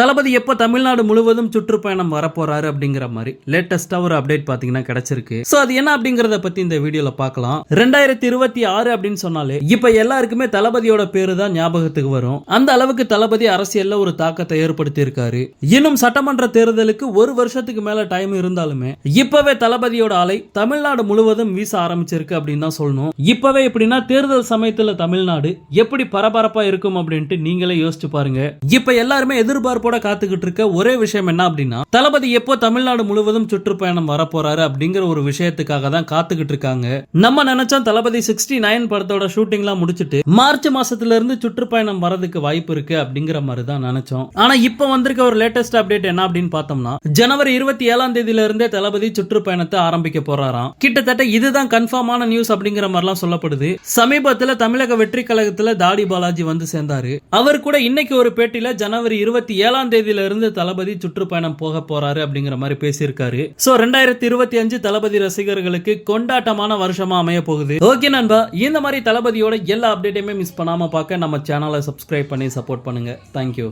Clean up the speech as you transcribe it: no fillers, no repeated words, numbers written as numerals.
தளபதி எப்ப தமிழ்நாடு முழுவதும் சுற்றுப்பயணம் வரப்போறாரு அப்படிங்கிற மாதிரி லேட்டஸ்டா ஒரு அப்டேட் பாத்தீங்கன்னா கிடைச்சிருக்கு. சோ அது என்ன அப்படிங்கறத பத்தி இந்த வீடியோல பார்க்கலாம். 2026 அப்படின்னு சொன்னாலே இப்ப எல்லாருக்குமே தளபதியோட பேரு தான் ஞாபகத்துக்கு வரும். அந்த அளவுக்கு தளபதி அரசியல்ல ஒரு தாக்கத்தை ஏற்படுத்தி இருக்காரு. இன்னும் சட்டமன்ற தேர்தலுக்கு ஒரு வருஷத்துக்கு மேல டைம் இருந்தாலுமே இப்பவே தளபதியோட அலை தமிழ்நாடு முழுவதும் வீச ஆரம்பிச்சிருக்கு அப்படின்னு தான் சொல்லணும். இப்பவே எப்படின்னா தேர்தல் சமயத்துல தமிழ்நாடு எப்படி பரபரப்பா இருக்கும் அப்படின்ட்டு நீங்களே யோசிச்சு பாருங்க. இப்ப எல்லாருமே எதிர்பார்ப்போட காத்துக்கிட்டு இருக்க ஒரே விஷயம் என்ன அப்படின்னா தளபதி எப்போ தமிழ்நாடு முழுவதும் சுற்றுப்பயணம் வரப்போறாரு அப்படிங்கிற ஒரு விஷயத்துக்காக தான் காத்துக்கிட்டு இருக்காங்க. நம்ம நினைச்சோம் தளபதி 69 படத்தோட ஷூட்டிங்லாம் முடிச்சிட்டு மார்ச் மாசத்துல இருந்து சுற்றுப்பயணம் வரதுக்கு வாய்ப்பு இருக்கு அப்படிங்கிற மாதிரி தான் நினைச்சோம். ஆனா இப்ப வந்திருக்க ஒரு லேட்டஸ்ட் அப்டேட் என்ன அப்படின்னு பார்த்தோம்னா ஜனவரி 27ஆம் தேதியில இருந்தே தளபதி சுற்றுப்பயணத்தை ஆரம்பிக்க போறாராம். கிட்டத்தட்ட இதுதான் கன்ஃபார்மான நியூஸ் அப்படிங்கிற மாதிரிலாம் சொல்லப்படுது. சமீபத்துல தமிழக வெற்றி கழகத்துல தாடி பாலாஜி வந்து சேர்ந்தாரு. அவர் கூட இன்னைக்கு ஒரு பேட்டியில ஜனவரி 27ஆம் தேதியில இருந்து தளபதி சுற்றுப்பயணம் போக போறாரு அப்படிங்கிற மாதிரி பேசியிருக்காரு. சோ 2025 தளபதி ரசிகர்களுக்கு கொண்டாட்டமான வருஷமா அமைய போகுது. ஓகே நண்பா, இந்த மாதிரி தளபதியோட எல்லா அப்டேட்டையுமே மிஸ் பண்ணாம பார்க்க நம்ம சேனலை சப்ஸ்கிரைப் பண்ணி சப்போர்ட் பண்ணுங்க. தேங்க்யூ.